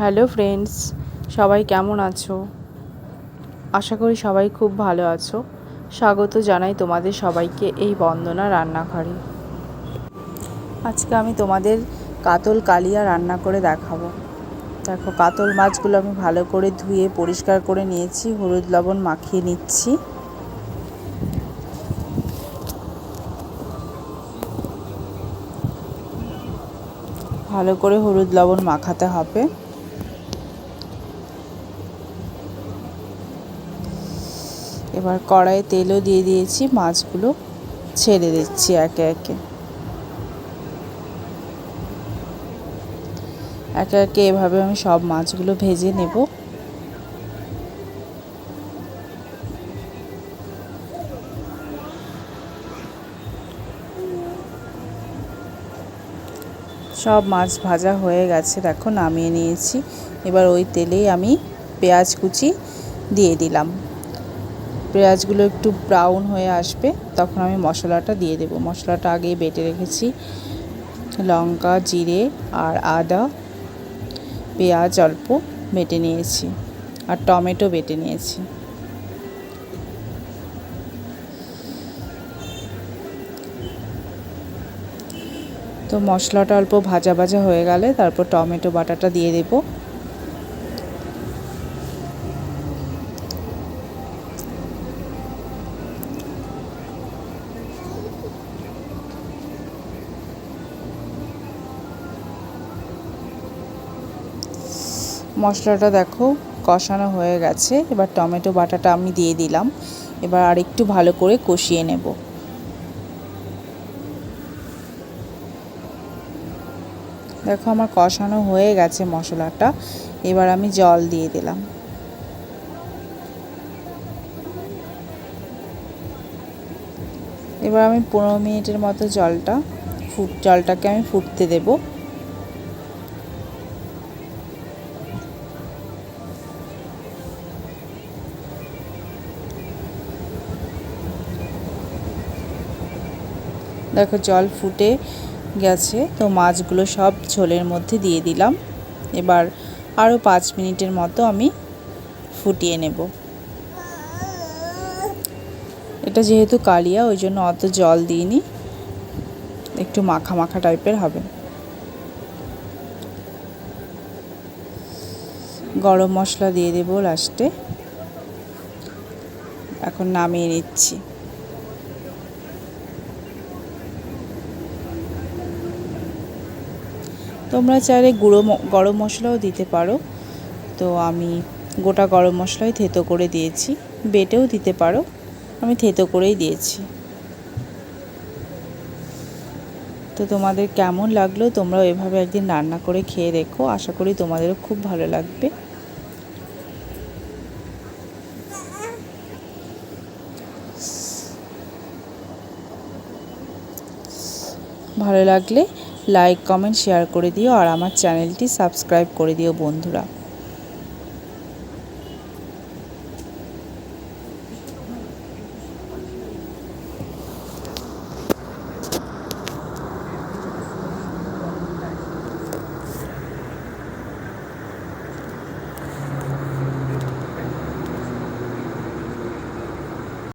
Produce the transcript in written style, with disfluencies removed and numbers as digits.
Hello friends, সবাই কেমন আছো? আশা করি সবাই খুব ভালো আছো। স্বাগত জানাই তোমাদের সবাইকে এই বন্দনা রান্নাঘরে। আজকে আমি তোমাদের কাতল কালিয়া রান্না করে দেখাবো। দেখো, কাতল মাছগুলো আমি ভালো করে ধুয়ে পরিষ্কার করে নিয়েছি, হলুদ লবণ মাখিয়ে নিচ্ছি। ভালো করে হলুদ লবণ মাখাতে হবে। এবার কড়াইয়ে তেলও দিয়ে দিয়েছি, মাছগুলো ছেড়ে দিচ্ছি একে একে একে একে এভাবে আমি সব মাছগুলো ভেজে নেব। সব মাছ ভাজা হয়ে গেছে, দেখো নামিয়ে নিয়েছি। এবার ওই তেলেই আমি পেঁয়াজ কুচি দিয়ে দিলাম। পেঁয়াজগুলো একটু ব্রাউন হয়ে আসবে, তখন আমি মশলাটা দিয়ে দেব। মশলাটা আগেই বেটে রেখেছি, লঙ্কা, জিরে আর আদা, পেঁয়াজ অল্প বেটে নিয়েছি, আর টমেটো বেটে নিয়েছি। তো মশলাটা অল্প ভাজা ভাজা হয়ে গেলে তারপর টমেটো বাটাটা দিয়ে দেব। মশলাটা দেখো কষানো হয়ে গেছে, এবার টমেটো বাটাটা আমি দিয়ে দিলাম। এবার আরেকটু ভালো করে কষিয়ে নেব। দেখো আমার কষানো হয়ে গেছে মশলাটা, এবার আমি জল দিয়ে দিলাম। এবার আমি 15 মিনিটের মতো জলটাকে আমি ফুটতে দেব। দেখো জল ফুটে গেছে, তো মাছগুলো সব ঝোলের মধ্যে দিয়ে দিলাম। এবার আরও 5 মিনিটের মতো আমি ফুটিয়ে নেব। এটা যেহেতু কালিয়া, ওই জন্য অত জল দিইনি, একটু মাখা মাখা টাইপের হবে। গরম মশলা দিয়ে দেব লাস্টে। এখন নামিয়ে নিচ্ছি। তোমরা চাইলে গরম মশলাও দিতে পারো, তো আমি গোটা গরম মশলাই থেতো করে দিয়েছি। বেটেও দিতে পারো, আমি থেতো করেই দিয়েছি। তো তোমাদের কেমন লাগলো তোমরাও এভাবে একদিন রান্না করে খেয়ে দেখো, আশা করি তোমাদেরও খুব ভালো লাগবে। ভালো লাগলে লাইক, কমেন্ট, শেয়ার করে দিও, আর আমার চ্যানেলটি সাবস্ক্রাইব করে দিও বন্ধুরা।